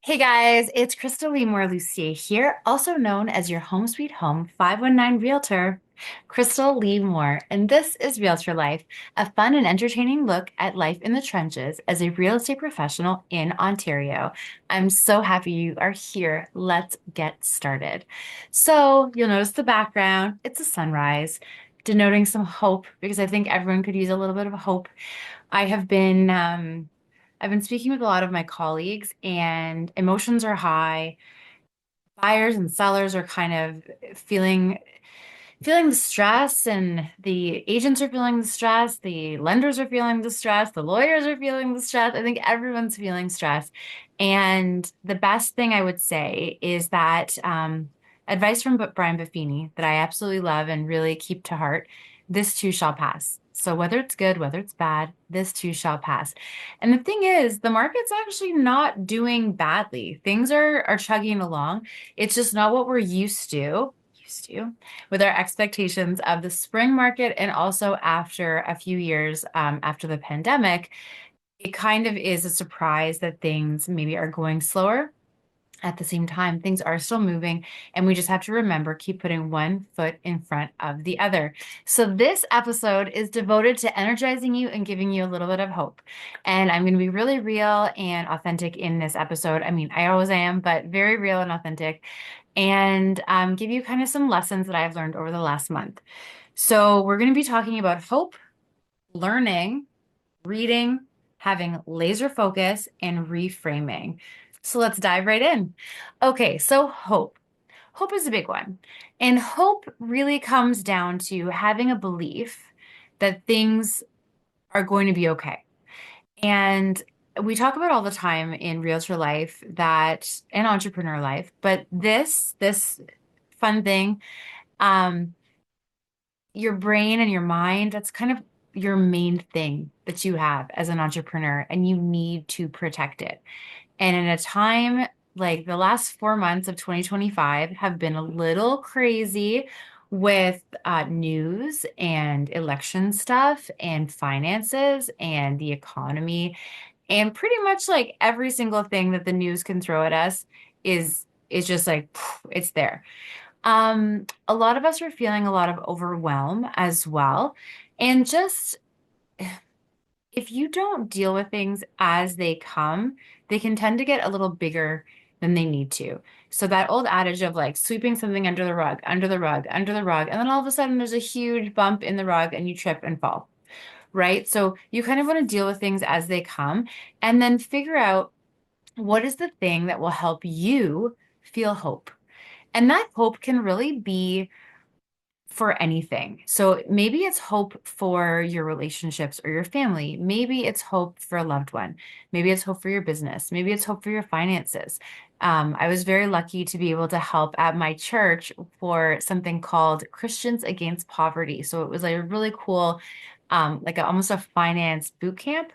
Hey guys, it's Crystal Lemore Lucier here, also known as your Home Sweet Home 519 Realtor, Crystal Lemore, and this is Realtor Life, a fun and entertaining look at life in the trenches as a real estate professional in Ontario. I'm so happy you are here. Let's get started. So, you'll notice the background, it's a sunrise, denoting some hope because I think everyone could use a little bit of hope. I have been I've been speaking with a lot of my colleagues and emotions are high. Buyers and sellers are kind of feeling the stress, and the agents are feeling the stress, the lenders are feeling the stress, the lawyers are feeling the stress. I think everyone's feeling stress. And the best thing I would say is that advice from Brian Buffini that I absolutely love and really keep to heart, this too shall pass. So whether it's good, whether it's bad, this too shall pass. And the thing is, the market's actually not doing badly. Things are chugging along. It's just not what we're used to with our expectations of the spring market, and also after a few years after the pandemic, it kind of is a surprise that things maybe are going slower. At the same time, things are still moving, and we just have to remember, keep putting one foot in front of the other. So, this episode is devoted to energizing you and giving you a little bit of hope. And I'm going to be really real and authentic in this episode. I mean, I always am, but very real and authentic, and give you kind of some lessons that I've learned over the last month. So, we're going to be talking about hope, learning, reading, having laser focus, and reframing. So let's dive right in. Okay, so hope. Hope is a big one. And hope really comes down to having a belief that things are going to be okay. And we talk about all the time in realtor life that and entrepreneur life, but this fun thing, um, your brain and your mind, that's kind of your main thing that you have as an entrepreneur, and you need to protect it. And in a time like the last 4 months of 2025 have been a little crazy with news and election stuff and finances and the economy, and pretty much like every single thing that the news can throw at us is just like it's there. A lot of us are feeling a lot of overwhelm as well. And just if you don't deal with things as they come, they can tend to get a little bigger than they need to. So that old adage of like sweeping something under the rug, under the rug, under the rug, and then all of a sudden there's a huge bump in the rug and you trip and fall, right? So you kind of want to deal with things as they come and then figure out what is the thing that will help you feel hope. And that hope can really be for anything. So maybe it's hope for your relationships or your family. Maybe it's hope for a loved one. Maybe it's hope for your business. Maybe it's hope for your finances. I was very lucky to be able to help at my church for something called Christians Against Poverty. So it was like a really cool, almost a finance boot camp.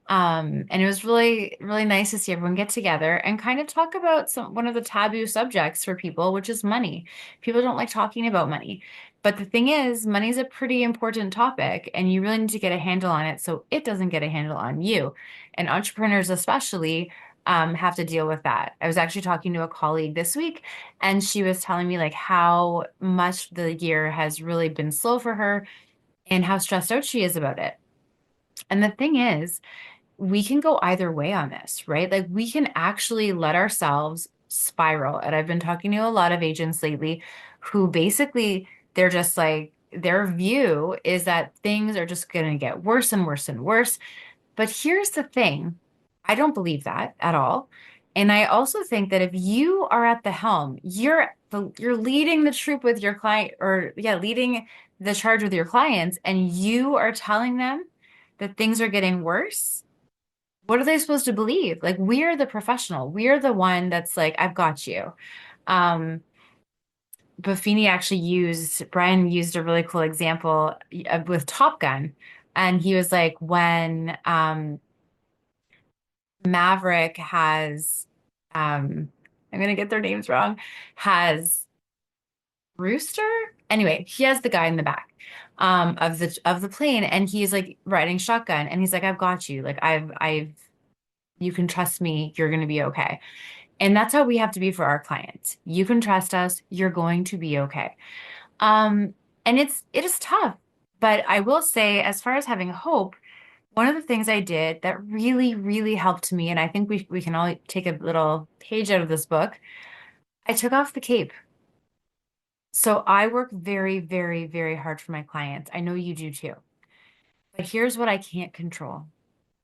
And it was really, really nice to see everyone get together and kind of talk about one of the taboo subjects for people, which is money. People don't like talking about money. But the thing is, money is a pretty important topic, and you really need to get a handle on it so it doesn't get a handle on you. And entrepreneurs, especially, have to deal with that. I was actually talking to a colleague this week, and she was telling me like how much the year has really been slow for her and how stressed out she is about it. And the thing is, we can go either way on this, right? Like we can actually let ourselves spiral. And I've been talking to a lot of agents lately who basically they're just like their view is that things are just going to get worse and worse and worse. But here's the thing, I don't believe that at all. And I also think that if you are at the helm, you're leading the troop with your client, or yeah, leading the charge with your clients, and you are telling them that things are getting worse, what are they supposed to believe? Like, we're the professional. We're the one that's like, I've got you. Um, Buffini actually Brian used a really cool example with Top Gun. And he was like, when Maverick has, I'm going to get their names wrong, has Rooster. Anyway, he has the guy in the back of the plane, and he's like riding shotgun, and he's like, I've got you. Like, you can trust me. You're going to be okay. And that's how we have to be for our clients. You can trust us. You're going to be okay. Um, and it is tough, but I will say, as far as having hope, one of the things I did that really, really helped me, and I think we can all take a little page out of this book, I took off the cape. So I work very, very, very hard for my clients. I know you do too. But here's what I can't control.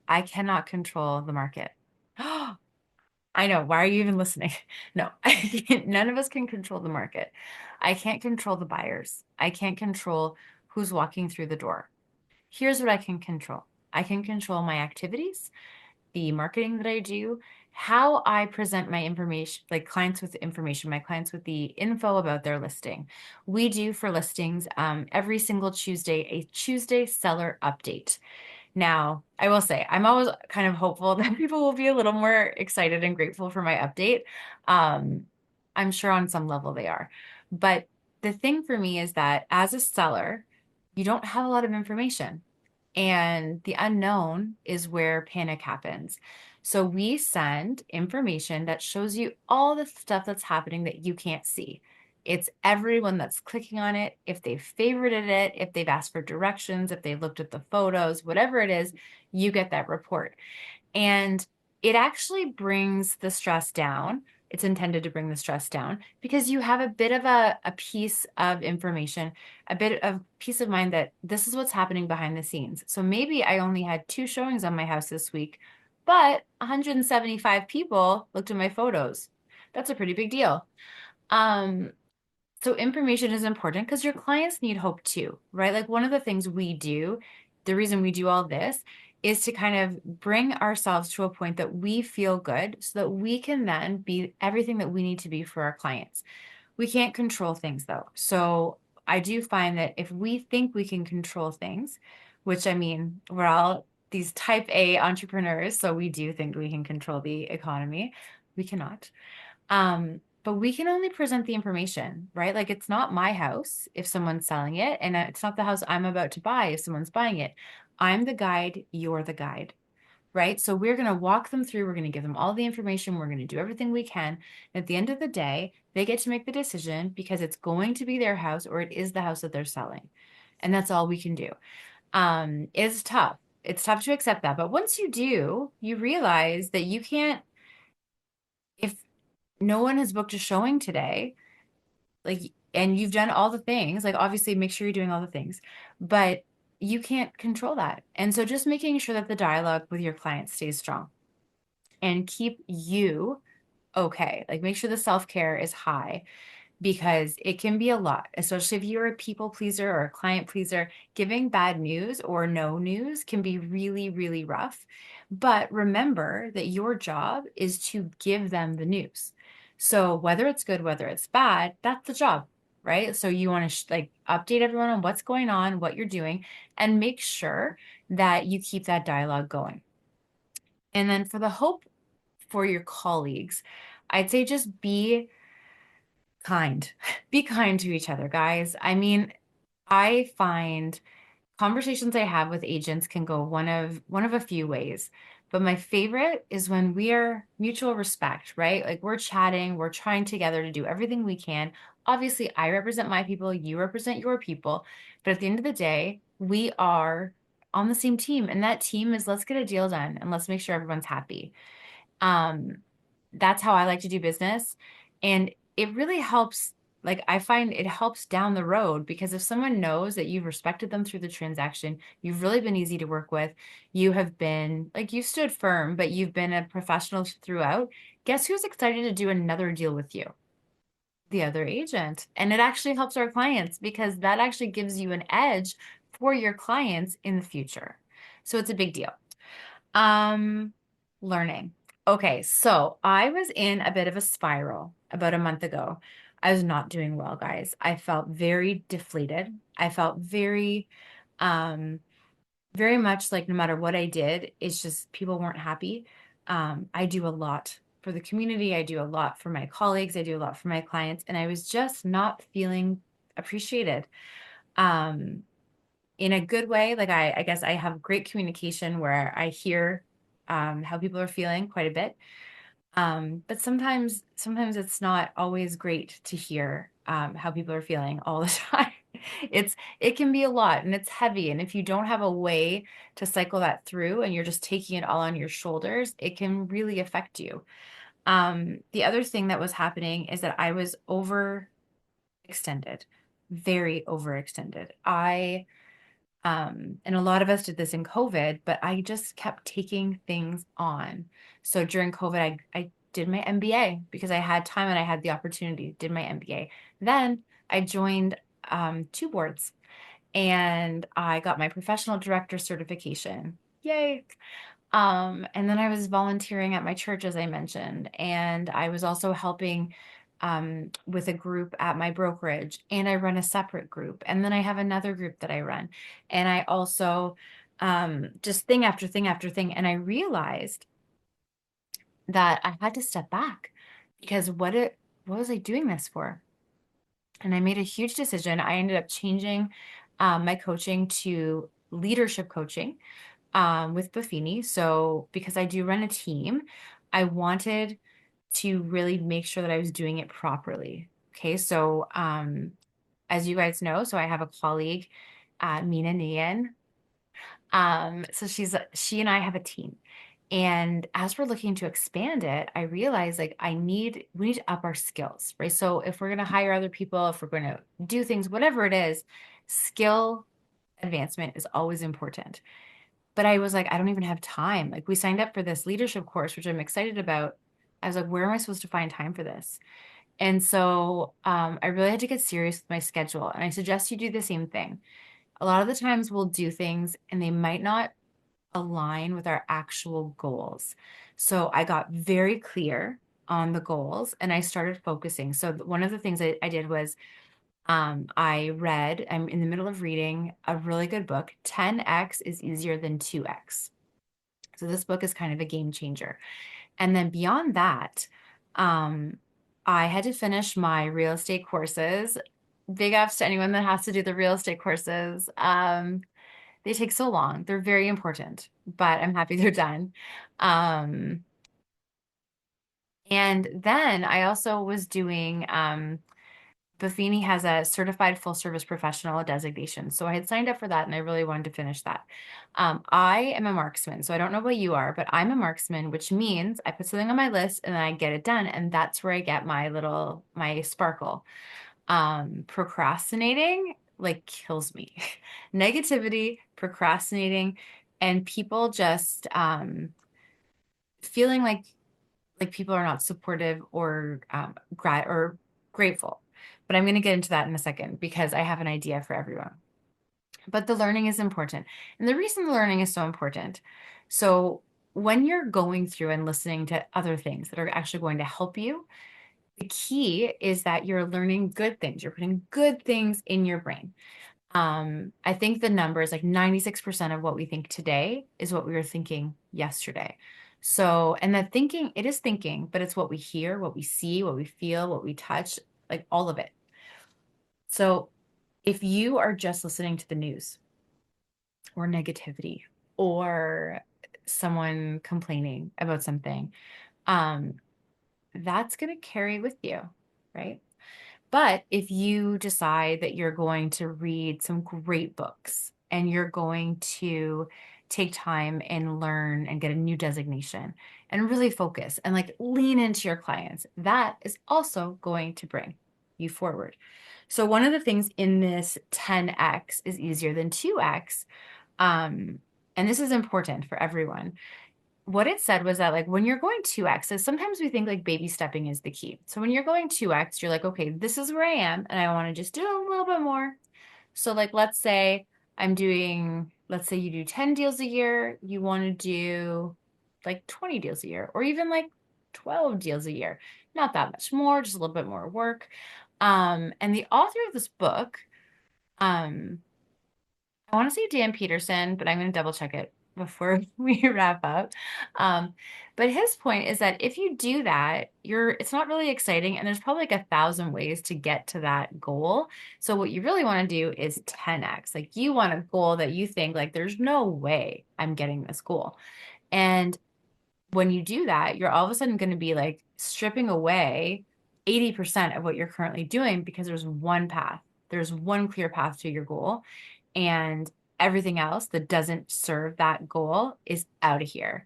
I cannot control the market. I know. Why are you even listening? No, I can't, none of us can control the market. I can't control the buyers. I can't control who's walking through the door. Here's what I can control. I can control my activities, the marketing that I do, how I present my information, like clients with information, my clients with the info about their listing. We do for listings every single Tuesday, a Tuesday seller update. Now, I will say, I'm always kind of hopeful that people will be a little more excited and grateful for my update. Um, I'm sure on some level they are. But the thing for me is that as a seller, you don't have a lot of information. And the unknown is where panic happens. So we send information that shows you all the stuff that's happening that you can't see. It's everyone that's clicking on it, if they've favorited it, if they've asked for directions, if they looked at the photos, whatever it is, you get that report. And it actually brings the stress down. It's intended to bring the stress down because you have a bit of a piece of information, a bit of peace of mind that this is what's happening behind the scenes. So maybe I only had 2 showings on my house this week, but 175 people looked at my photos. That's a pretty big deal. Um, so information is important because your clients need hope too, right? Like one of the things we do, the reason we do all this is to kind of bring ourselves to a point that we feel good so that we can then be everything that we need to be for our clients. We can't control things though. So I do find that if we think we can control things, which I mean, we're all these type A entrepreneurs, so we do think we can control the economy. We cannot. But we can only present the information, right? Like it's not my house if someone's selling it, and it's not the house I'm about to buy if someone's buying it. I'm the guide, you're the guide, right? So we're going to walk them through, we're going to give them all the information, we're going to do everything we can. At the end of the day, they get to make the decision because it's going to be their house or it is the house that they're selling. And that's all we can do. It's tough. It's tough to accept that. But once you do, you realize that you can't, if no one has booked a showing today, like, and you've done all the things, like obviously make sure you're doing all the things, but you can't control that. And so just making sure that the dialogue with your client stays strong and keep you okay. Like make sure the self-care is high because it can be a lot, especially if you're a people pleaser or a client pleaser. Giving bad news or no news can be really, really rough. But remember that your job is to give them the news. So whether it's good, whether it's bad, that's the job, right? So you want to like update everyone on what's going on, what you're doing, and make sure that you keep that dialogue going. And then for the hope for your colleagues, I'd say just be kind. Be kind to each other, guys. I mean, I find conversations I have with agents can go one of a few ways. But my favorite is when we are mutual respect, right? Like we're chatting, we're trying together to do everything we can. Obviously, I represent my people, you represent your people. But at the end of the day, we are on the same team. And that team is let's get a deal done and let's make sure everyone's happy. Um, that's how I like to do business. And it really helps. Like, I find it helps down the road because if someone knows that you've respected them through the transaction, you've really been easy to work with, you have been like, you stood firm, but you've been a professional throughout. Guess who's excited to do another deal with you? The other agent. And it actually helps our clients because that actually gives you an edge for your clients in the future. So it's a big deal. Um, Learning. Okay, so I was in a bit of a spiral about a month ago. I was not doing well, guys. I felt very deflated. I felt um, very much like no matter what I did, it's just people weren't happy. I do a lot for the community. I do a lot for my colleagues. I do a lot for my clients, and I was just not feeling appreciated. Um, in a good way. Like I guess I have great communication where I hear how people are feeling quite a bit. But sometimes it's not always great to hear how people are feeling all the time. It can be a lot and it's heavy. And if you don't have a way to cycle that through and you're just taking it all on your shoulders, it can really affect you. The other thing that was happening is that I was overextended, very overextended. And a lot of us did this in COVID, but I just kept taking things on. So during COVID, I did my MBA because I had time and I had the opportunity, did my MBA. Then I joined two boards and I got my professional director certification. Yay. And then I was volunteering at my church, as I mentioned, and I was also helping with a group at my brokerage, and I run a separate group, and then I have another group that I run, and I also just thing after thing after thing, and I realized that I had to step back because what was I doing this for? And I made a huge decision. I ended up changing my coaching to leadership coaching with Buffini. So because I do run a team, I wanted to really make sure that I was doing it properly. Okay, so as you guys know, so I have a colleague, Mina Nian. So she and I have a team. And as we're looking to expand it, I realized like we need to up our skills, right? So if we're going to hire other people, if we're going to do things, whatever it is, skill advancement is always important. But I was like, I don't even have time. Like we signed up for this leadership course, which I'm excited about. I was like, where am I supposed to find time for this? And so I really had to get serious with my schedule. And I suggest you do the same thing. A lot of the times we'll do things and they might not align with our actual goals. So I got very clear on the goals and I started focusing. So one of the things I did was I'm in the middle of reading a really good book. 10x is easier than 2x. So this book is kind of a game changer. And then beyond that, um, I had to finish my real estate courses. Big ups to anyone that has to do the real estate courses. They take so long. They're very important, but I'm happy they're done. Um, and then I also was doing Buffini has a certified full service professional designation. So I had signed up for that and I really wanted to finish that. I am a marksman. So I don't know what you are, but I'm a marksman, which means I put something on my list and then I get it done. And that's where I get my sparkle. Procrastinating like kills me. Negativity, procrastinating, and people just feeling like people are not supportive or grateful. But I'm going to get into that in a second because I have an idea for everyone. But the learning is important. And the reason the learning is so important, so when you're going through and listening to other things that are actually going to help you, the key is that you're learning good things. You're putting good things in your brain. I think the number is like 96% of what we think today is what we were thinking yesterday. So, and that thinking, it is thinking, but it's what we hear, what we see, what we feel, what we touch, like all of it. So, if you are just listening to the news or negativity or someone complaining about something, um, that's going to carry with you, right? But if you decide that you're going to read some great books and you're going to take time and learn and get a new designation and really focus and like lean into your clients, that is also going to bring you forward. So one of the things in this 10x is easier than 2x. And this is important for everyone. What it said was that like when you're going 2x, so sometimes we think like baby stepping is the key. So when you're going 2x, you're like, okay, this is where I am and I want to just do a little bit more. So like let's say you do 10 deals a year, you want to do like 20 deals a year or even like 12 deals a year. Not that much more, just a little bit more work. And the author of this book, um, I want to say Dan Peterson, but I'm going to double check it before we wrap up. Um, but his point is that if you do that, it's not really exciting, and there's probably like 1,000 ways to get to that goal. So what you really want to do is 10x. Like you want a goal that you think like there's no way I'm getting this goal. And when you do that, you're all of a sudden going to be like stripping away 80% of what you're currently doing because there's one path. There's one clear path to your goal, and everything else that doesn't serve that goal is out of here.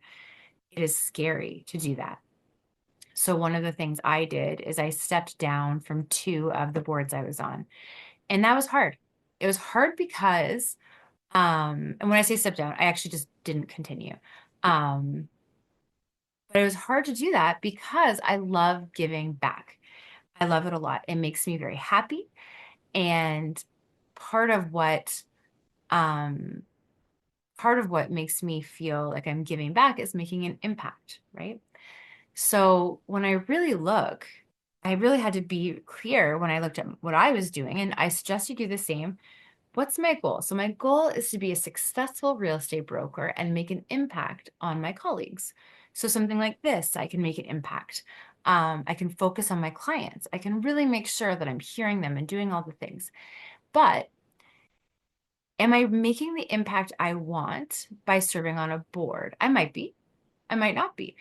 It is scary to do that. So one of the things I did is I stepped down from two of the boards I was on. And that was hard. It was hard because and when I say step down, I actually just didn't continue. Um, but it was hard to do that because I love giving back. I love it a lot. It makes me very happy. And part of what um part of what makes me feel like I'm giving back is making an impact, right? So when I really look, I really had to be clear when I looked at what I was doing, and I suggest you do the same. What's my goal? So my goal is to be a successful real estate broker and make an impact on my colleagues. So something like this, I can make an impact. I can focus on my clients. I can really make sure that I'm hearing them and doing all the things. But am I making the impact I want by serving on a board? I might be. I might not be.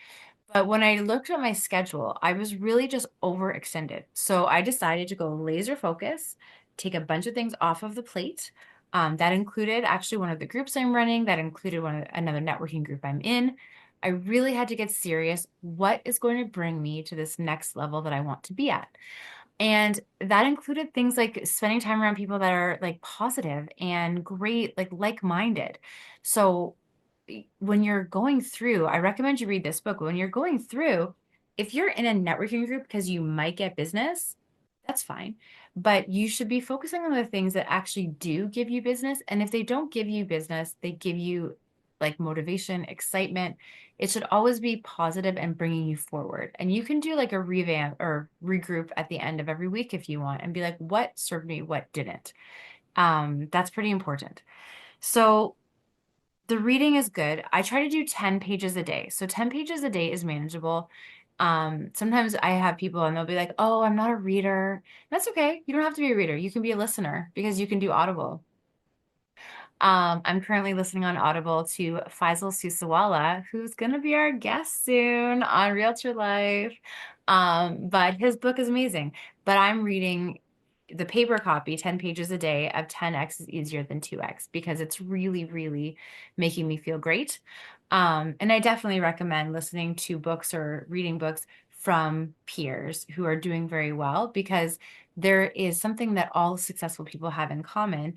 But when I looked at my schedule, I was really just overextended. So I decided to go laser focus, take a bunch of things off of the plate. That included actually one of the groups I'm running, that included another networking group I'm in. I really had to get serious. What is going to bring me to this next level that I want to be at? And that included things like spending time around people that are like positive and great, like-minded. So when you're going through, I recommend you read this book. When you're going through, if you're in a networking group because you might get business, that's fine. But you should be focusing on the things that actually do give you business. And if they don't give you business, they give you like motivation, excitement. It should always be positive and bringing you forward. And you can do like a revamp or regroup at the end of every week if you want and be like, what served me, what didn't. That's pretty important. So the reading is good. I try to do 10 pages a day. So 10 pages a day is manageable. Sometimes I have people and they'll be like, oh, I'm not a reader. That's okay. You don't have to be a reader. You can be a listener because you can do Audible. I'm currently listening on Audible to Faisal Susawala, who's going to be our guest soon on Realtor Life. But his book is amazing. But I'm reading the paper copy, 10 pages a day of 10x is easier than 2x because it's really, really making me feel great. And I definitely recommend listening to books or reading books from peers who are doing very well because there is something that all successful people have in common,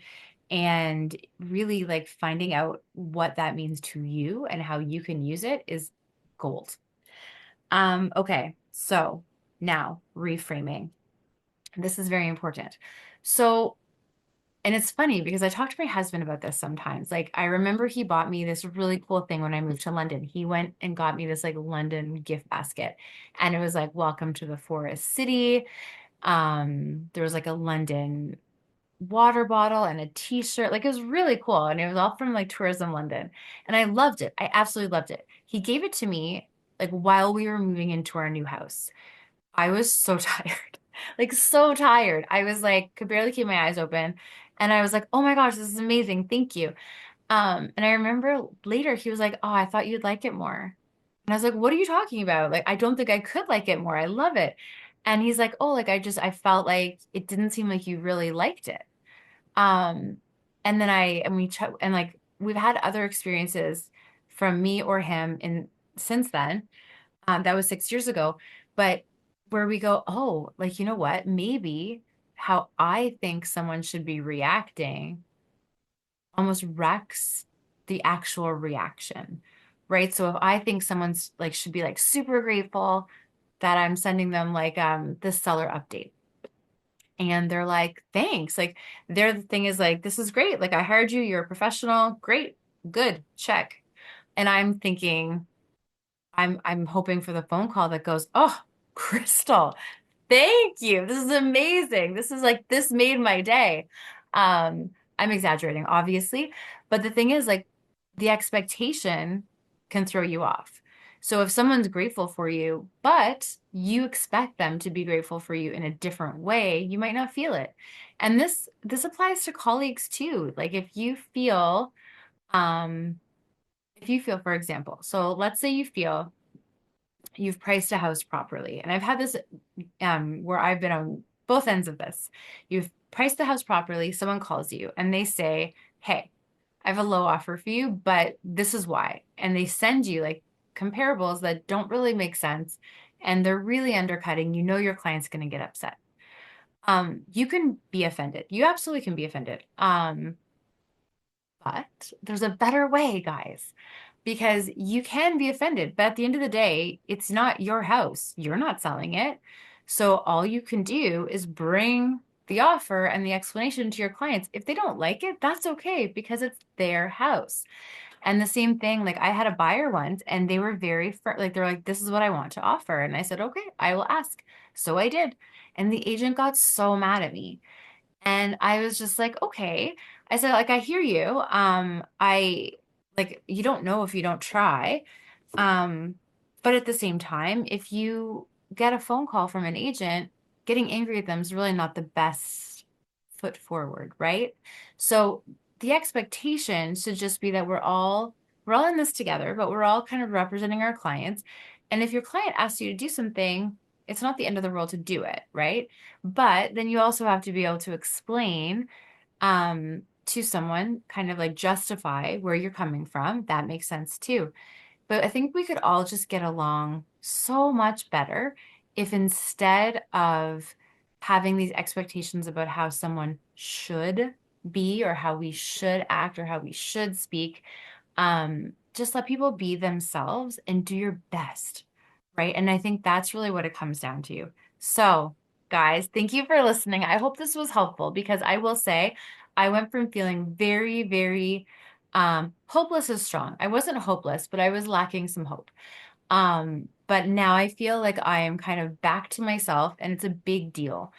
and really like finding out what that means to you and how you can use it is gold. Okay, so now reframing. This is very important. So, and it's funny because I talk to my husband about this sometimes. Like, I remember he bought me this really cool thing when I moved to London. He went and got me this like London gift basket, and it was like, welcome to the Forest City. There was like a London water bottle and a t-shirt. Like it was really cool. And it was all from like Tourism London. And I loved it. I absolutely loved it. He gave it to me like while we were moving into our new house. I was so tired. Like so tired. I was like, could barely keep my eyes open. And I was like, oh my gosh, this is amazing. Thank you. And I remember later he was like, oh, I thought you'd like it more. And I was like, what are you talking about? Like, I don't think I could like it more. I love it. And he's like, oh, like I felt like it didn't seem like you really liked it. Um, and then and like we've had other experiences from me or him in since then. That was 6 years ago, but where we go, oh, like, you know what? Maybe how I think someone should be reacting almost wrecks the actual reaction, right? So if I think someone's like should be like super grateful that I'm sending them like this seller update, and they're like, thanks. Like their thing is like, this is great. Like I hired you, you're a professional. Great. Good. Check. And I'm thinking, I'm hoping for the phone call that goes, oh, Crystal, thank you. This is amazing. This is like, this made my day. I'm exaggerating, obviously, but the thing is, like, the expectation can throw you off. So if someone's grateful for you, but you expect them to be grateful for you in a different way, you might not feel it. And this applies to colleagues too. Like um, if you feel, for example, so let's say you feel you've priced a house properly. And I've had this where I've been on both ends of this. You've priced the house properly, someone calls you and they say, hey, I have a low offer for you, but this is why. And they send you like comparables that don't really make sense and they're really undercutting. You know your client's going to get upset. You can be offended. You absolutely can be offended. But there's a better way, guys, because you can be offended. But at the end of the day, it's not your house. You're not selling it. So all you can do is bring the offer and the explanation to your clients. If they don't like it, that's okay because it's their house. And the same thing, like I had a buyer once and they were very, like, they're like, this is what I want to offer. And I said, okay, I will ask. So I did. And the agent got so mad at me. And I was just like, okay. I said, like, I hear you. I like you don't know if you don't try. Um, but at the same time, if you get a phone call from an agent, getting angry at them is really not the best foot forward, right? So the expectation should just be that we're all in this together, but we're all kind of representing our clients. And if your client asks you to do something, it's not the end of the world to do it, right? But then you also have to be able to explain to someone, kind of like justify where you're coming from. That makes sense too. But I think we could all just get along so much better if instead of having these expectations about how someone should be or how we should act or how we should speak, just let people be themselves and do your best, right? And I think that's really what it comes down to. So, guys, thank you for listening. I hope this was helpful because I will say I went from feeling very, very hopeless is strong. I wasn't hopeless, but I was lacking some hope. But now I feel like I am kind of back to myself and it's a big deal.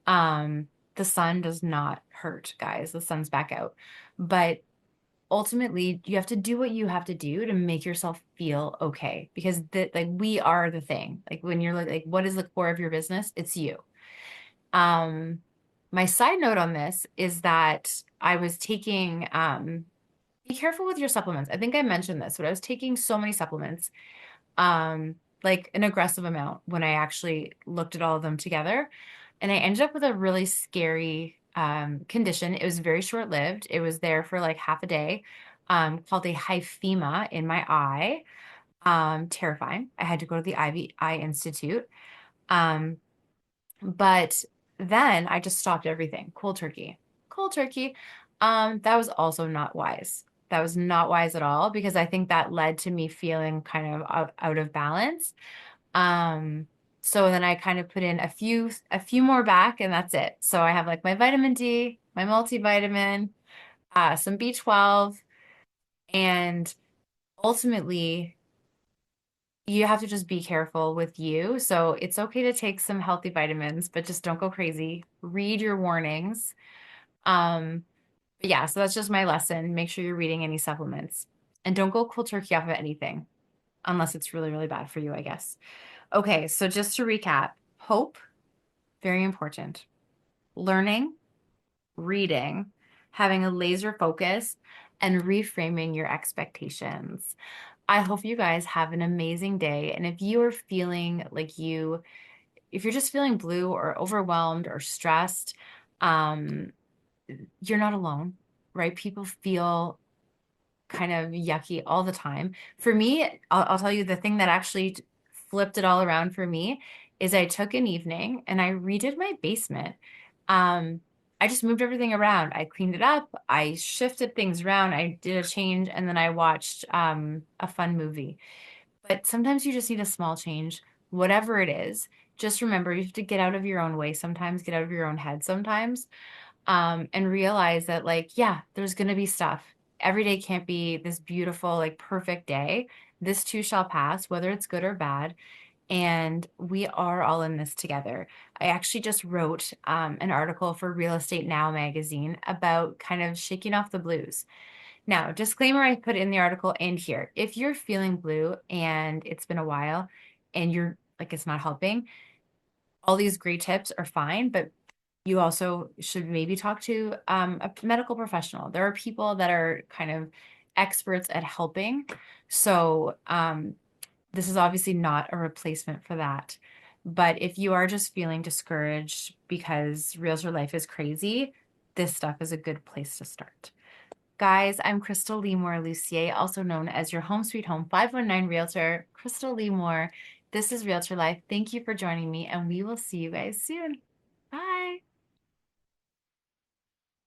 The sun does not hurt, guys. The sun's back out. But ultimately you have to do what you have to do to make yourself feel okay because like we are the thing. Like when you're like what is the core of your business? It's you. Um my side note on this is that I was taking be careful with your supplements. I think I mentioned this, but I was taking so many supplements, like an aggressive amount when I actually looked at all of them together. And I ended up with a really scary condition. It was very short-lived. It was there for like half a day, called a hyphema in my eye. Terrifying. I had to go to the Eye Institute. Um, but then I just stopped everything. Cold turkey. Cold turkey. That was also not wise. That was not wise at all because I think that led to me feeling kind of out of balance. Um, so then I kind of put in a few more back and that's it. So I have like my vitamin D, my multivitamin, some B12, and ultimately you have to just be careful with you. So it's okay to take some healthy vitamins, but just don't go crazy. Read your warnings. Um, but yeah, so that's just my lesson. Make sure you're reading any supplements and don't go cold turkey off of anything unless it's really, really bad for you, I guess. Okay, so just to recap, hope, very important. Learning, reading, having a laser focus, and reframing your expectations. I hope you guys have an amazing day. And if you are feeling like if you're just feeling blue or overwhelmed or stressed, um, you're not alone, right? People feel kind of yucky all the time. For me, I'll tell you the thing that actually flipped it all around for me is I took an evening and I redid my basement. Um, I just moved everything around. I cleaned it up. I shifted things around. I did a change and then I watched a fun movie. But sometimes you just need a small change, whatever it is. Just remember, you have to get out of your own way sometimes, get out of your own head sometimes, and realize that, like, yeah, there's going to be stuff. Every day can't be this beautiful, like, perfect day. This too shall pass, whether it's good or bad. And we are all in this together. I actually just wrote an article for Real Estate Now magazine about kind of shaking off the blues. Now, disclaimer I put in the article and here. If you're feeling blue and it's been a while and you're like it's not helping, all these great tips are fine, but you also should maybe talk to a medical professional. There are people that are kind of experts at helping. So This is obviously not a replacement for that. But if you are just feeling discouraged because realtor life is crazy, this stuff is a good place to start. Guys, I'm Crystal Lee Moore Lucier, also known as your Home Sweet Home 519 Realtor, Crystal Lee Moore. This is Realtor Life. Thank you for joining me, and we will see you guys soon.